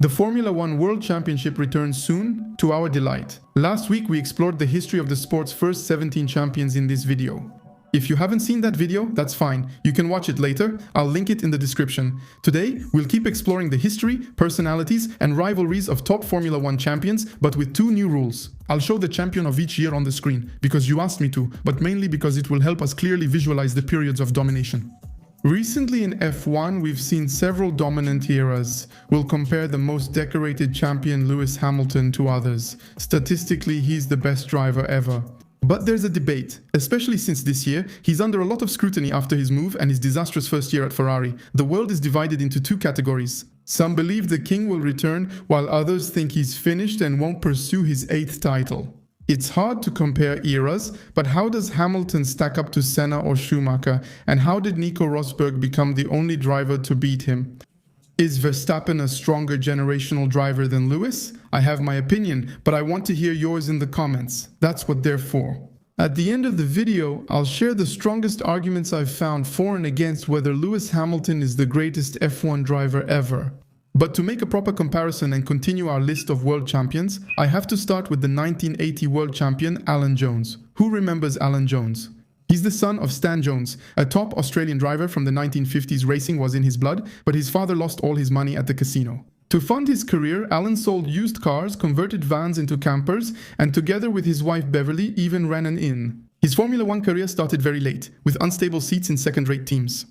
The Formula One World Championship returns soon, to our delight. Last week we explored the history of the sport's first 17 champions in this video. If you haven't seen that video, that's fine. You can watch it later. I'll link it in the description. Today, we'll keep exploring the history, personalities, and rivalries of top Formula One champions, but with two new rules. I'll show the champion of each year on the screen, because you asked me to, but mainly because it will help us clearly visualize the periods of domination. Recently in F1, we've seen several dominant eras. We'll compare the most decorated champion Lewis Hamilton to others. Statistically, he's the best driver ever. But there's a debate, especially since this year, he's under a lot of scrutiny after his move and his disastrous first year at Ferrari. The world is divided into two categories. Some believe the king will return, while others think he's finished and won't pursue his 8th title. It's hard to compare eras, but how does Hamilton stack up to Senna or Schumacher, and how did Nico Rosberg become the only driver to beat him? Is Verstappen a stronger generational driver than Lewis? I have my opinion, but I want to hear yours in the comments. That's what they're for. At the end of the video, I'll share the strongest arguments I've found for and against whether Lewis Hamilton is the greatest F1 driver ever. But to make a proper comparison and continue our list of world champions, I have to start with the 1980 world champion Alain Jones. Who remembers Alain Jones? He's the son of Stan Jones, a top Australian driver from the 1950s. Racing was in his blood, but his father lost all his money at the casino. To fund his career, Alain sold used cars, converted vans into campers, and together with his wife Beverly, even ran an inn. His Formula One career started very late, with unstable seats in second-rate teams.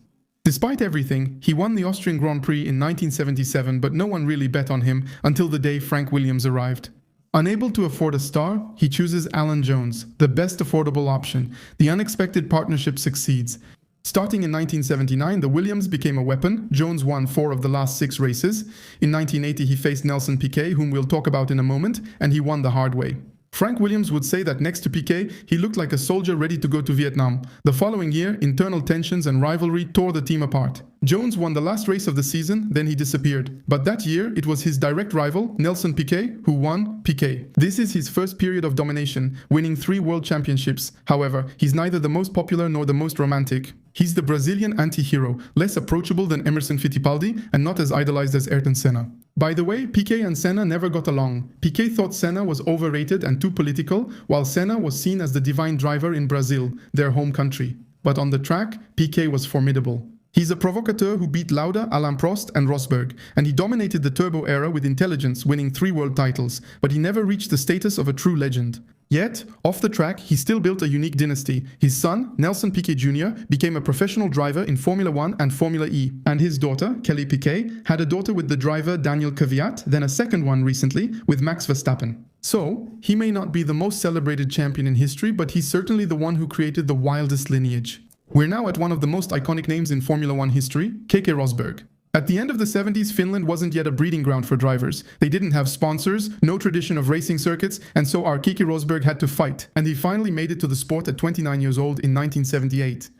Despite everything, he won the Austrian Grand Prix in 1977, but no one really bet on him until the day Frank Williams arrived. Unable to afford a star, he chooses Alain Jones, the best affordable option. The unexpected partnership succeeds. Starting in 1979, the Williams became a weapon. Jones won 4 of the last 6 races. In 1980, he faced Nelson Piquet, whom we'll talk about in a moment, and he won the hard way. Frank Williams would say that next to Piquet, he looked like a soldier ready to go to Vietnam. The following year, internal tensions and rivalry tore the team apart. Jones won the last race of the season, then he disappeared. But that year, it was his direct rival, Nelson Piquet, who won Piquet. This is his first period of domination, winning 3 world championships. However, he's neither the most popular nor the most romantic. He's the Brazilian anti-hero, less approachable than Emerson Fittipaldi and not as idolized as Ayrton Senna. By the way, Piquet and Senna never got along. Piquet thought Senna was overrated and too political, while Senna was seen as the divine driver in Brazil, their home country. But on the track, Piquet was formidable. He's a provocateur who beat Lauda, Alain, Prost and Rosberg, and he dominated the turbo era with intelligence, winning 3 world titles, but he never reached the status of a true legend. Yet, off the track, he still built a unique dynasty. His son, Nelson Piquet Jr., became a professional driver in Formula One and Formula E, and his daughter, Kelly Piquet, had a daughter with the driver Daniel Kvyat, then a second one recently with Max Verstappen. So, he may not be the most celebrated champion in history, but he's certainly the one who created the wildest lineage. We're now at one of the most iconic names in Formula One history, Keke Rosberg. At the end of the 70s, Finland wasn't yet a breeding ground for drivers. They didn't have sponsors, no tradition of racing circuits, and so our Keke Rosberg had to fight, and he finally made it to the sport at 29 years old in 1978.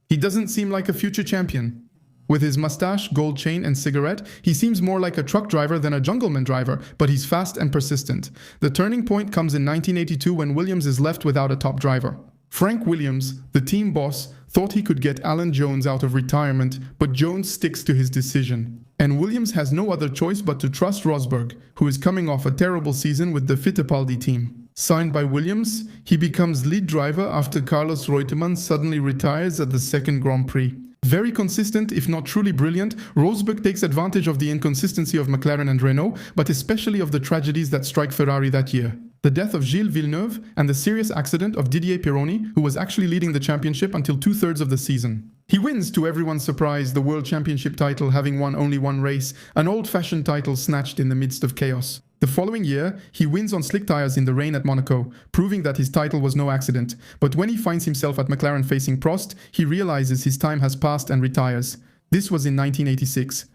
He doesn't seem like a future champion. With his mustache, gold chain and cigarette, he seems more like a truck driver than a jungleman driver, but he's fast and persistent. The turning point comes in 1982 when Williams is left without a top driver. Frank Williams, the team boss, thought he could get Alain Jones out of retirement, but Jones sticks to his decision. And Williams has no other choice but to trust Rosberg, who is coming off a terrible season with the Fittipaldi team. Signed by Williams, he becomes lead driver after Carlos Reutemann suddenly retires at the second Grand Prix. Very consistent, if not truly brilliant, Rosberg takes advantage of the inconsistency of McLaren and Renault, but especially of the tragedies that strike Ferrari that year. The death of Gilles Villeneuve and the serious accident of Didier Pironi, who was actually leading the championship until 2/3 of the season. He wins, to everyone's surprise, the World Championship title, having won only 1 race, an old-fashioned title snatched in the midst of chaos. The following year, he wins on slick tires in the rain at Monaco, proving that his title was no accident. But when he finds himself at McLaren facing Prost, he realizes his time has passed and retires. This was in 1986.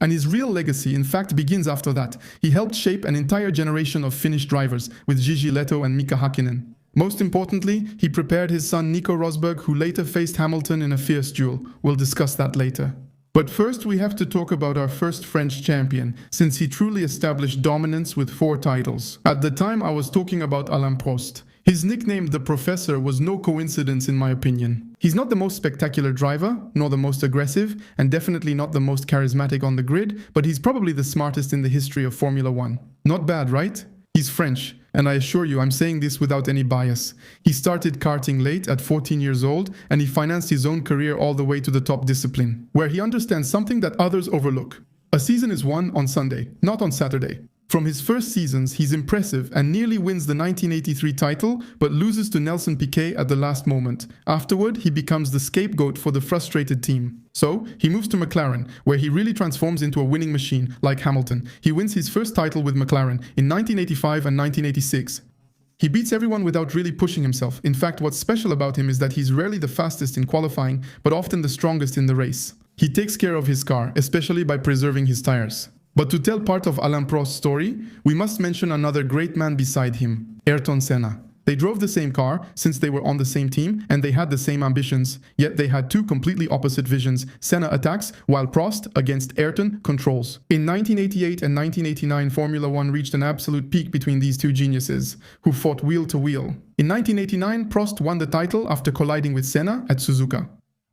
And his real legacy, in fact, begins after that. He helped shape an entire generation of Finnish drivers, with Gigi Leto and Mika Häkkinen. Most importantly, he prepared his son Nico Rosberg, who later faced Hamilton in a fierce duel. We'll discuss that later. But first we have to talk about our first French champion, since he truly established dominance with 4 titles. At the time I was talking about Alain Prost. His nickname, the Professor, was no coincidence in my opinion. He's not the most spectacular driver, nor the most aggressive, and definitely not the most charismatic on the grid, but he's probably the smartest in the history of Formula 1. Not bad, right? He's French, and I assure you I'm saying this without any bias. He started karting late at 14 years old, and he financed his own career all the way to the top discipline, where he understands something that others overlook. A season is won on Sunday, not on Saturday. From his first seasons, he's impressive and nearly wins the 1983 title, but loses to Nelson Piquet at the last moment. Afterward, he becomes the scapegoat for the frustrated team. So, he moves to McLaren, where he really transforms into a winning machine, like Hamilton. He wins his first title with McLaren in 1985 and 1986. He beats everyone without really pushing himself. In fact, what's special about him is that he's rarely the fastest in qualifying, but often the strongest in the race. He takes care of his car, especially by preserving his tires. But to tell part of Alain Prost's story, we must mention another great man beside him, Ayrton Senna. They drove the same car since they were on the same team and they had the same ambitions, yet they had two completely opposite visions. Senna attacks, while Prost, against Ayrton, controls. In 1988 and 1989, Formula 1 reached an absolute peak between these two geniuses, who fought wheel to wheel. In 1989, Prost won the title after colliding with Senna at Suzuka.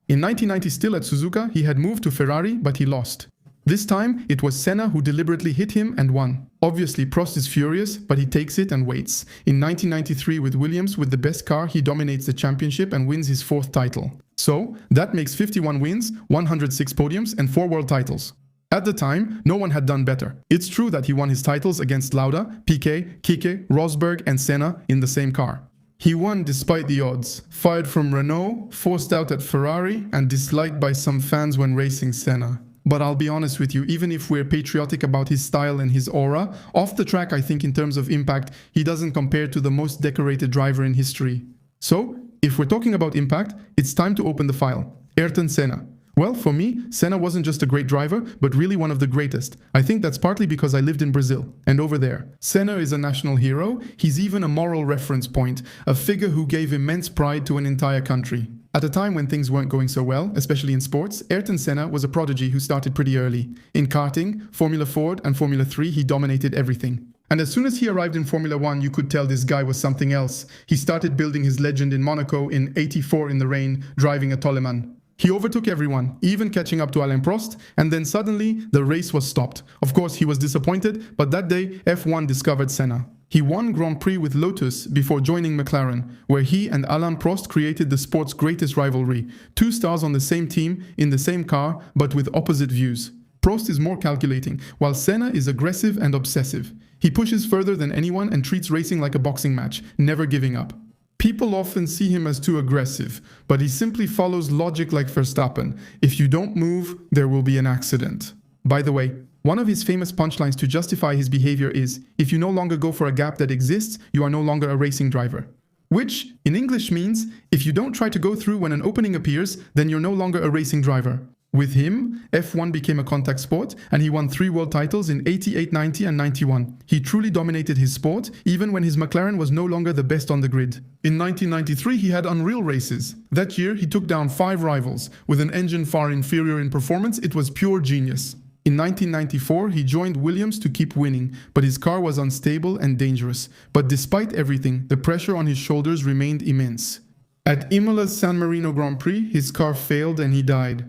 In 1990, still at Suzuka, he had moved to Ferrari, but he lost. This time, it was Senna who deliberately hit him and won. Obviously, Prost is furious, but he takes it and waits. In 1993, with Williams with the best car, he dominates the championship and wins his fourth title. So, that makes 51 wins, 106 podiums, and 4 world titles. At the time, no one had done better. It's true that he won his titles against Lauda, Piquet, Keke, Rosberg, and Senna in the same car. He won despite the odds, fired from Renault, forced out at Ferrari, and disliked by some fans when racing Senna. But I'll be honest with you, even if we're patriotic about his style and his aura, off the track I think in terms of impact, he doesn't compare to the most decorated driver in history. So, if we're talking about impact, it's time to open the file. Ayrton Senna. Well, for me, Senna wasn't just a great driver, but really one of the greatest. I think that's partly because I lived in Brazil, and over there. Senna is a national hero, he's even a moral reference point, a figure who gave immense pride to an entire country. At a time when things weren't going so well, especially in sports, Ayrton Senna was a prodigy who started pretty early. In karting, Formula Ford and Formula 3, he dominated everything. And as soon as he arrived in Formula 1, you could tell this guy was something else. He started building his legend in Monaco in '84 in the rain, driving a Toleman. He overtook everyone, even catching up to Alain Prost, and then suddenly the race was stopped. Of course, he was disappointed, but that day F1 discovered Senna. He won Grand Prix with Lotus before joining McLaren, where he and Alain Prost created the sport's greatest rivalry. 2 stars on the same team, in the same car, but with opposite views. Prost is more calculating, while Senna is aggressive and obsessive. He pushes further than anyone and treats racing like a boxing match, never giving up. People often see him as too aggressive, but he simply follows logic like Verstappen. If you don't move, there will be an accident. By the way, one of his famous punchlines to justify his behavior is, if you no longer go for a gap that exists, you are no longer a racing driver. Which, in English means, if you don't try to go through when an opening appears, then you're no longer a racing driver. With him, F1 became a contact sport, and he won 3 world titles in '88, '90 and '91. He truly dominated his sport, even when his McLaren was no longer the best on the grid. In 1993, he had unreal races. That year, he took down 5 rivals. With an engine far inferior in performance, it was pure genius. In 1994, he joined Williams to keep winning, but his car was unstable and dangerous. But despite everything, the pressure on his shoulders remained immense. At Imola's San Marino Grand Prix, his car failed and he died.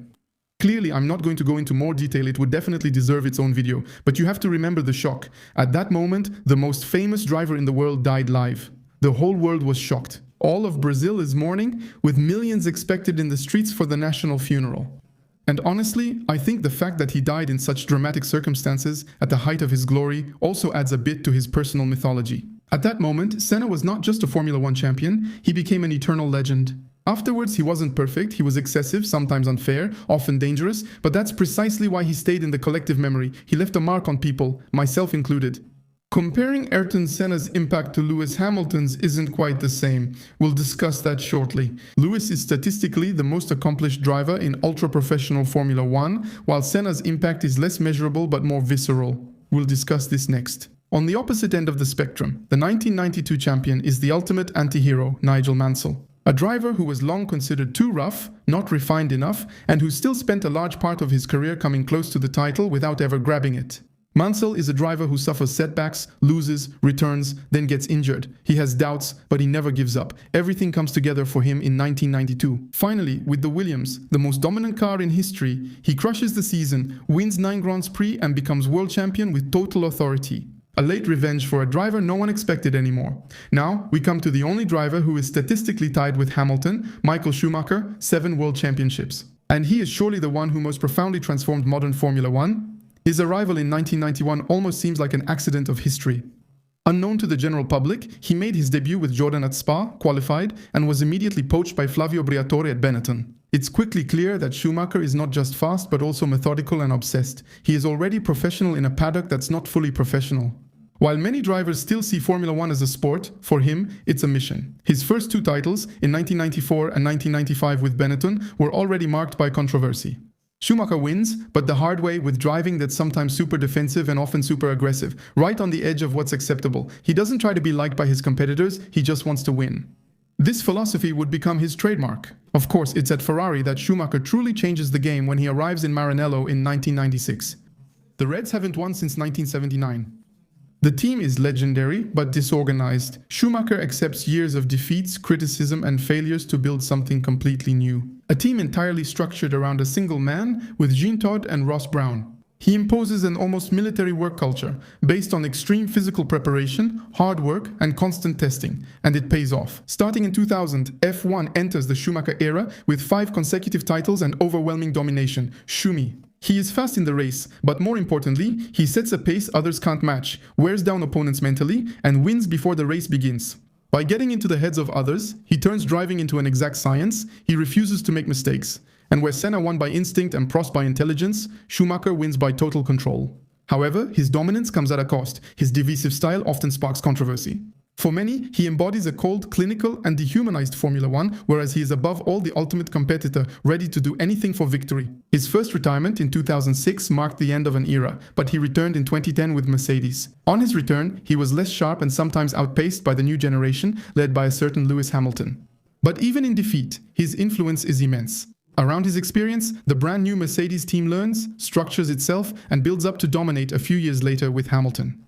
Clearly, I'm not going to go into more detail, it would definitely deserve its own video, but you have to remember the shock. At that moment, the most famous driver in the world died live. The whole world was shocked. All of Brazil is mourning, with millions expected in the streets for the national funeral. And honestly, I think the fact that he died in such dramatic circumstances, at the height of his glory, also adds a bit to his personal mythology. At that moment, Senna was not just a Formula 1 champion, he became an eternal legend. Afterwards, he wasn't perfect, he was excessive, sometimes unfair, often dangerous, but that's precisely why he stayed in the collective memory. He left a mark on people, myself included. Comparing Ayrton Senna's impact to Lewis Hamilton's isn't quite the same. We'll discuss that shortly. Lewis is statistically the most accomplished driver in ultra-professional Formula 1, while Senna's impact is less measurable but more visceral. We'll discuss this next. On the opposite end of the spectrum, the 1992 champion is the ultimate anti-hero, Nigel Mansell. A driver who was long considered too rough, not refined enough, and who still spent a large part of his career coming close to the title without ever grabbing it. Mansell is a driver who suffers setbacks, loses, returns, then gets injured. He has doubts, but he never gives up. Everything comes together for him in 1992. Finally, with the Williams, the most dominant car in history, he crushes the season, wins 9 Grands Prix and becomes world champion with total authority. A late revenge for a driver no one expected anymore. Now, we come to the only driver who is statistically tied with Hamilton, Michael Schumacher, 7 world championships. And he is surely the one who most profoundly transformed modern Formula One. His arrival in 1991 almost seems like an accident of history. Unknown to the general public, he made his debut with Jordan at Spa, qualified, and was immediately poached by Flavio Briatore at Benetton. It's quickly clear that Schumacher is not just fast but also methodical and obsessed. He is already professional in a paddock that's not fully professional. While many drivers still see Formula One as a sport, for him, it's a mission. His first 2 titles, in 1994 and 1995 with Benetton, were already marked by controversy. Schumacher wins, but the hard way, with driving that's sometimes super defensive and often super aggressive, right on the edge of what's acceptable. He doesn't try to be liked by his competitors, he just wants to win. This philosophy would become his trademark. Of course, it's at Ferrari that Schumacher truly changes the game when he arrives in Maranello in 1996. The Reds haven't won since 1979. The team is legendary, but disorganized. Schumacher accepts years of defeats, criticism, and failures to build something completely new. A team entirely structured around a single man, with Jean Todt and Ross Brown. He imposes an almost military work culture, based on extreme physical preparation, hard work, and constant testing, and it pays off. Starting in 2000, F1 enters the Schumacher era with 5 consecutive titles and overwhelming domination. Schumi. He is fast in the race, but more importantly, he sets a pace others can't match, wears down opponents mentally, and wins before the race begins. By getting into the heads of others, he turns driving into an exact science. He refuses to make mistakes. And where Senna won by instinct and Prost by intelligence, Schumacher wins by total control. However, his dominance comes at a cost. His divisive style often sparks controversy. For many, he embodies a cold, clinical, and dehumanized Formula One, whereas he is above all the ultimate competitor, ready to do anything for victory. His first retirement in 2006 marked the end of an era, but he returned in 2010 with Mercedes. On his return, he was less sharp and sometimes outpaced by the new generation, led by a certain Lewis Hamilton. But even in defeat, his influence is immense. Around his experience, the brand new Mercedes team learns, structures itself, and builds up to dominate a few years later with Hamilton.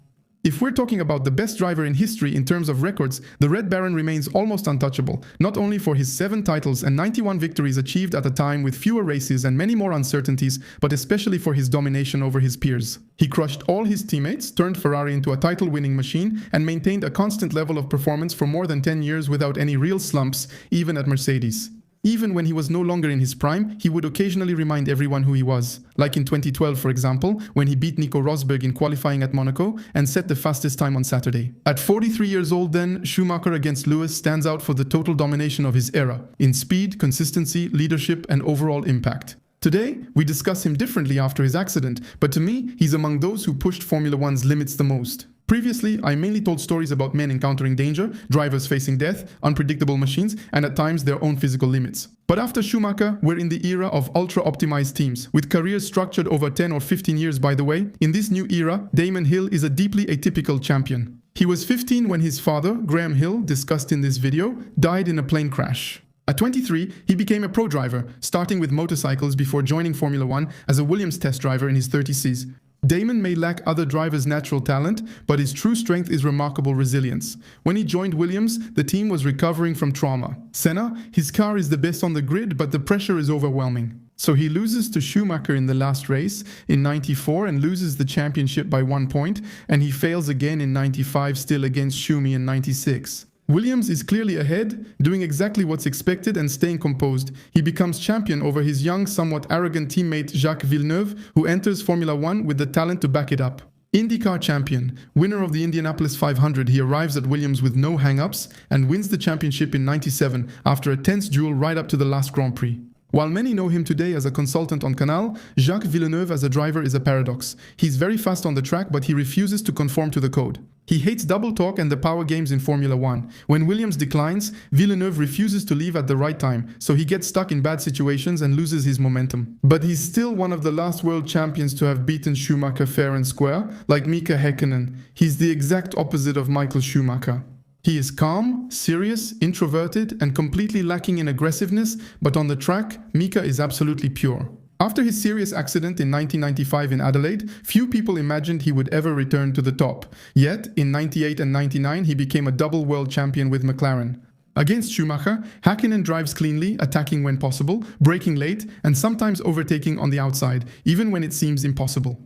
If we're talking about the best driver in history in terms of records, the Red Baron remains almost untouchable, not only for his 7 titles and 91 victories achieved at a time with fewer races and many more uncertainties, but especially for his domination over his peers. He crushed all his teammates, turned Ferrari into a title-winning machine, and maintained a constant level of performance for more than 10 years without any real slumps, even at Mercedes. Even when he was no longer in his prime, he would occasionally remind everyone who he was. Like in 2012, for example, when he beat Nico Rosberg in qualifying at Monaco and set the fastest time on Saturday. At 43 years old then, Schumacher against Lewis stands out for the total domination of his era, in speed, consistency, leadership, and overall impact. Today, we discuss him differently after his accident, but to me, he's among those who pushed Formula One's limits the most. Previously, I mainly told stories about men encountering danger, drivers facing death, unpredictable machines, and at times their own physical limits. But after Schumacher, we're in the era of ultra-optimized teams, with careers structured over 10 or 15 years by the way. In this new era, Damon Hill is a deeply atypical champion. He was 15 when his father, Graham Hill, discussed in this video, died in a plane crash. At 23, he became a pro driver, starting with motorcycles before joining Formula One as a Williams test driver in his 30s. Damon may lack other drivers' natural talent, but his true strength is remarkable resilience. When he joined Williams, the team was recovering from trauma. Senna, his car is the best on the grid, but the pressure is overwhelming. So he loses to Schumacher in the last race in 94 and loses the championship by 1 point, and he fails again in 95, still against Schumi in 96. Williams is clearly ahead, doing exactly what's expected and staying composed. He becomes champion over his young, somewhat arrogant teammate Jacques Villeneuve, who enters Formula One with the talent to back it up. IndyCar champion, winner of the Indianapolis 500, he arrives at Williams with no hang-ups and wins the championship in 97 after a tense duel right up to the last Grand Prix. While many know him today as a consultant on Canal, Jacques Villeneuve as a driver is a paradox. He's very fast on the track, but he refuses to conform to the code. He hates double talk and the power games in Formula One. When Williams declines, Villeneuve refuses to leave at the right time, so he gets stuck in bad situations and loses his momentum. But he's still one of the last world champions to have beaten Schumacher fair and square, like Mika Häkkinen. He's the exact opposite of Michael Schumacher. He is calm, serious, introverted, and completely lacking in aggressiveness, but on the track, Mika is absolutely pure. After his serious accident in 1995 in Adelaide, few people imagined he would ever return to the top. Yet, in 98 and 99, he became a double world champion with McLaren. Against Schumacher, Häkkinen drives cleanly, attacking when possible, braking late, and sometimes overtaking on the outside, even when it seems impossible.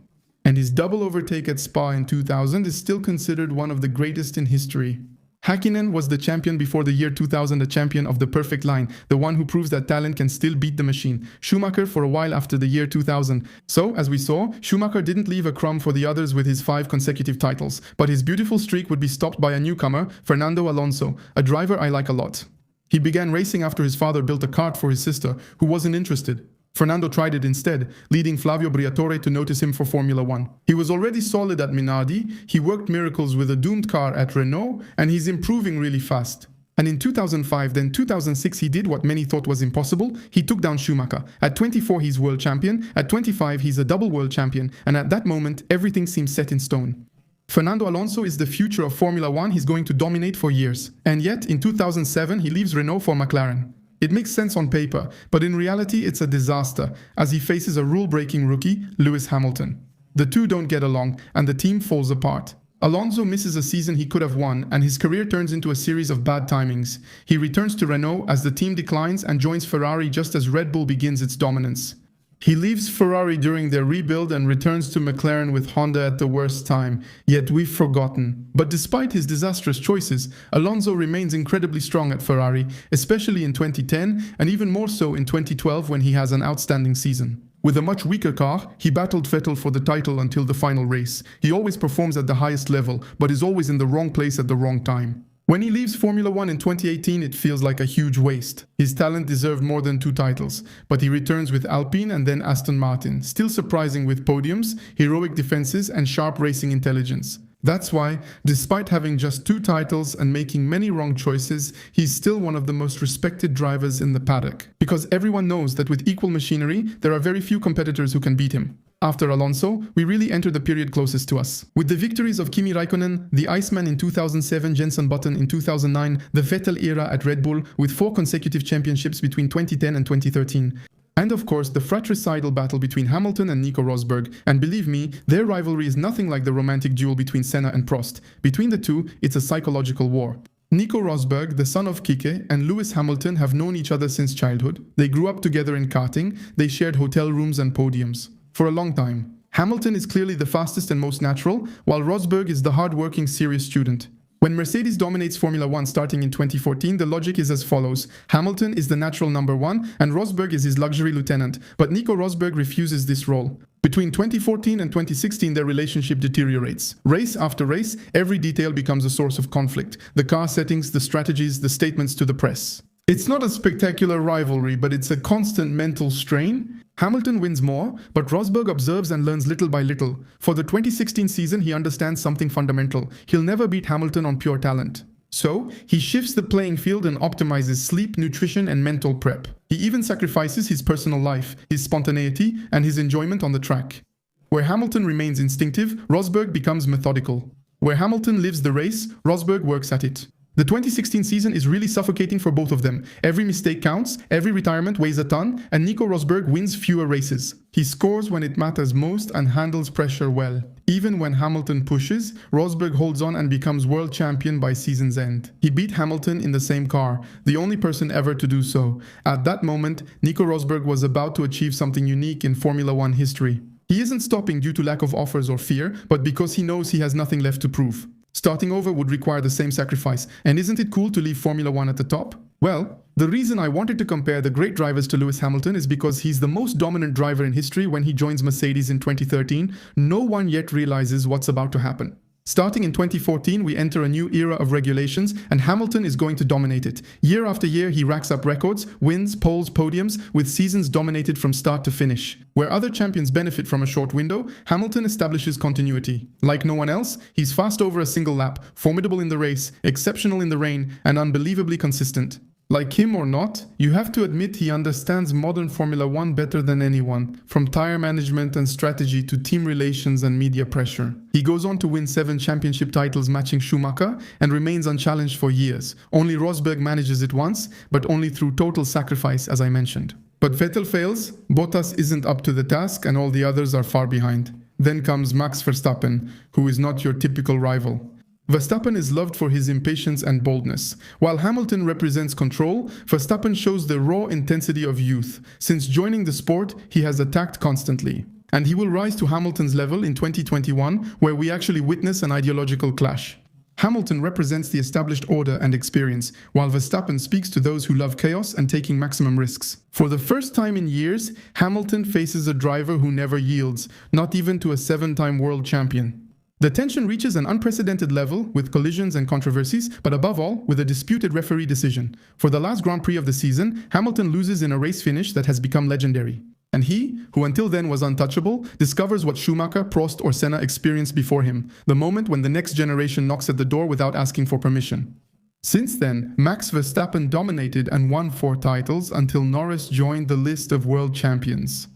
And his double overtake at Spa in 2000 is still considered one of the greatest in history. Häkkinen was the champion before the year 2000, a champion of the perfect line, the one who proves that talent can still beat the machine. Schumacher for a while after the year 2000. So, as we saw, Schumacher didn't leave a crumb for the others with his 5 consecutive titles, but his beautiful streak would be stopped by a newcomer, Fernando Alonso, a driver I like a lot. He began racing after his father built a kart for his sister, who wasn't interested. Fernando tried it instead, leading Flavio Briatore to notice him for Formula 1. He was already solid at Minardi, he worked miracles with a doomed car at Renault, and he's improving really fast. And in 2005, then 2006, he did what many thought was impossible. He took down Schumacher. At 24, he's world champion. At 25, he's a double world champion. And at that moment, everything seems set in stone. Fernando Alonso is the future of Formula 1. He's going to dominate for years. And yet, in 2007, he leaves Renault for McLaren. It makes sense on paper, but in reality it's a disaster, as he faces a rule-breaking rookie, Lewis Hamilton. The two don't get along, and the team falls apart. Alonso misses a season he could have won, and his career turns into a series of bad timings. He returns to Renault as the team declines and joins Ferrari just as Red Bull begins its dominance. He leaves Ferrari during their rebuild and returns to McLaren with Honda at the worst time, yet we've forgotten. But despite his disastrous choices, Alonso remains incredibly strong at Ferrari, especially in 2010 and even more so in 2012 when he has an outstanding season. With a much weaker car, he battled Vettel for the title until the final race. He always performs at the highest level, but is always in the wrong place at the wrong time. When he leaves Formula 1 in 2018, it feels like a huge waste. His talent deserved more than 2 titles, but he returns with Alpine and then Aston Martin, still surprising with podiums, heroic defenses and sharp racing intelligence. That's why, despite having just 2 titles and making many wrong choices, he's still one of the most respected drivers in the paddock. Because everyone knows that with equal machinery, there are very few competitors who can beat him. After Alonso, we really enter the period closest to us. With the victories of Kimi Raikkonen, the Iceman in 2007, Jenson Button in 2009, the Vettel era at Red Bull, with 4 consecutive championships between 2010 and 2013. And of course, the fratricidal battle between Hamilton and Nico Rosberg. And believe me, their rivalry is nothing like the romantic duel between Senna and Prost. Between the two, it's a psychological war. Nico Rosberg, the son of Keke, and Lewis Hamilton have known each other since childhood. They grew up together in karting, they shared hotel rooms and podiums. For a long time. Hamilton is clearly the fastest and most natural, while Rosberg is the hard-working, serious student. When Mercedes dominates Formula 1 starting in 2014, the logic is as follows. Hamilton is the natural number 1, and Rosberg is his luxury lieutenant, but Nico Rosberg refuses this role. Between 2014 and 2016, their relationship deteriorates. Race after race, every detail becomes a source of conflict. The car settings, the strategies, the statements to the press. It's not a spectacular rivalry, but it's a constant mental strain. Hamilton wins more, but Rosberg observes and learns little by little. For the 2016 season, he understands something fundamental. He'll never beat Hamilton on pure talent. So, he shifts the playing field and optimizes sleep, nutrition, and mental prep. He even sacrifices his personal life, his spontaneity, and his enjoyment on the track. Where Hamilton remains instinctive, Rosberg becomes methodical. Where Hamilton lives the race, Rosberg works at it. The 2016 season is really suffocating for both of them. Every mistake counts, every retirement weighs a ton, and Nico Rosberg wins fewer races. He scores when it matters most and handles pressure well. Even when Hamilton pushes, Rosberg holds on and becomes world champion by season's end. He beat Hamilton in the same car, the only person ever to do so. At that moment, Nico Rosberg was about to achieve something unique in Formula 1 history. He isn't stopping due to lack of offers or fear, but because he knows he has nothing left to prove. Starting over would require the same sacrifice, and isn't it cool to leave Formula 1 at the top? Well, the reason I wanted to compare the great drivers to Lewis Hamilton is because he's the most dominant driver in history when he joins Mercedes in 2013. No one yet realizes what's about to happen. Starting in 2014, we enter a new era of regulations, and Hamilton is going to dominate it. Year after year, he racks up records, wins, poles, podiums, with seasons dominated from start to finish. Where other champions benefit from a short window, Hamilton establishes continuity. Like no one else, he's fast over a single lap, formidable in the race, exceptional in the rain, and unbelievably consistent. Like him or not, you have to admit he understands modern Formula 1 better than anyone, from tire management and strategy to team relations and media pressure. He goes on to win 7 championship titles matching Schumacher and remains unchallenged for years. Only Rosberg manages it once, but only through total sacrifice, as I mentioned. But Vettel fails, Bottas isn't up to the task, and all the others are far behind. Then comes Max Verstappen, who is not your typical rival. Verstappen is loved for his impatience and boldness. While Hamilton represents control, Verstappen shows the raw intensity of youth. Since joining the sport, he has attacked constantly. And he will rise to Hamilton's level in 2021, where we actually witness an ideological clash. Hamilton represents the established order and experience, while Verstappen speaks to those who love chaos and taking maximum risks. For the first time in years, Hamilton faces a driver who never yields, not even to a 7-time world champion. The tension reaches an unprecedented level with collisions and controversies, but above all, with a disputed referee decision. For the last Grand Prix of the season, Hamilton loses in a race finish that has become legendary. And he, who until then was untouchable, discovers what Schumacher, Prost or Senna experienced before him, the moment when the next generation knocks at the door without asking for permission. Since then, Max Verstappen dominated and won 4 titles until Norris joined the list of world champions.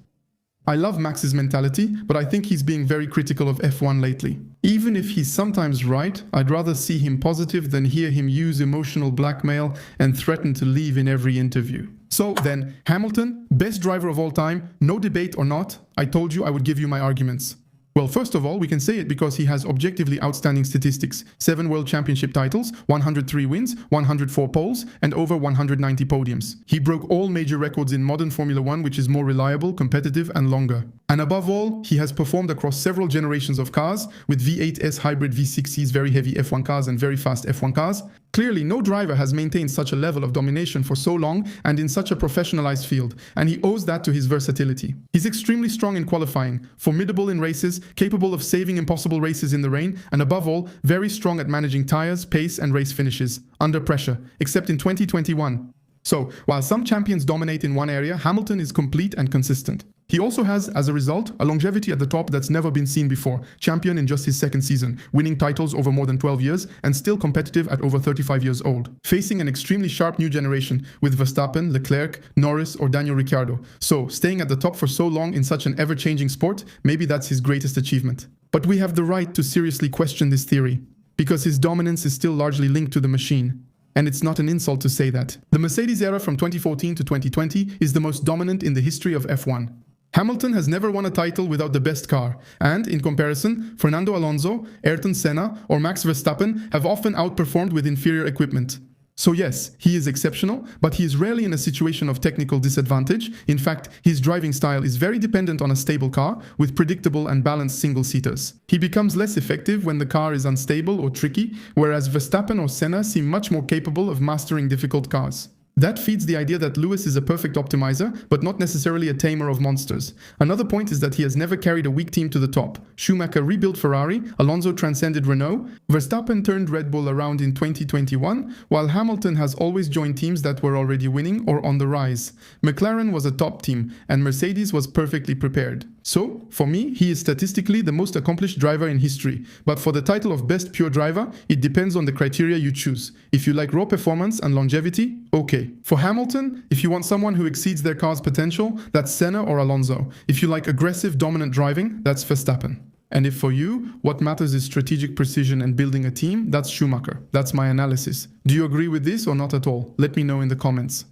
I love Max's mentality, but I think he's being very critical of F1 lately. Even if he's sometimes right, I'd rather see him positive than hear him use emotional blackmail and threaten to leave in every interview. So then, Hamilton, best driver of all time, no debate or not, I told you I would give you my arguments. Well, first of all, we can say it because he has objectively outstanding statistics. 7 World Championship titles, 103 wins, 104 poles, and over 190 podiums. He broke all major records in modern Formula 1, which is more reliable, competitive, and longer. And above all, he has performed across several generations of cars, with V8S hybrid V6s, very heavy F1 cars, and very fast F1 cars. Clearly, no driver has maintained such a level of domination for so long and in such a professionalized field, and he owes that to his versatility. He's extremely strong in qualifying, formidable in races, capable of saving impossible races in the rain, and above all, very strong at managing tires, pace, and race finishes, under pressure, except in 2021. So, while some champions dominate in one area, Hamilton is complete and consistent. He also has, as a result, a longevity at the top that's never been seen before, champion in just his 2nd season, winning titles over more than 12 years, and still competitive at over 35 years old, facing an extremely sharp new generation with Verstappen, Leclerc, Norris, or Daniel Ricciardo. So, staying at the top for so long in such an ever-changing sport, maybe that's his greatest achievement. But we have the right to seriously question this theory, because his dominance is still largely linked to the machine. And it's not an insult to say that. The Mercedes era from 2014 to 2020 is the most dominant in the history of F1. Hamilton has never won a title without the best car, and, in comparison, Fernando Alonso, Ayrton Senna, or Max Verstappen have often outperformed with inferior equipment. So yes, he is exceptional, but he is rarely in a situation of technical disadvantage. In fact, his driving style is very dependent on a stable car with predictable and balanced single-seaters. He becomes less effective when the car is unstable or tricky, whereas Verstappen or Senna seem much more capable of mastering difficult cars. That feeds the idea that Lewis is a perfect optimizer, but not necessarily a tamer of monsters. Another point is that he has never carried a weak team to the top. Schumacher rebuilt Ferrari, Alonso transcended Renault, Verstappen turned Red Bull around in 2021, while Hamilton has always joined teams that were already winning or on the rise. McLaren was a top team, and Mercedes was perfectly prepared. So, for me, he is statistically the most accomplished driver in history. But for the title of best pure driver, it depends on the criteria you choose. If you like raw performance and longevity, okay. For Hamilton, if you want someone who exceeds their car's potential, that's Senna or Alonso. If you like aggressive, dominant driving, that's Verstappen. And if for you, what matters is strategic precision and building a team, that's Schumacher. That's my analysis. Do you agree with this or not at all? Let me know in the comments.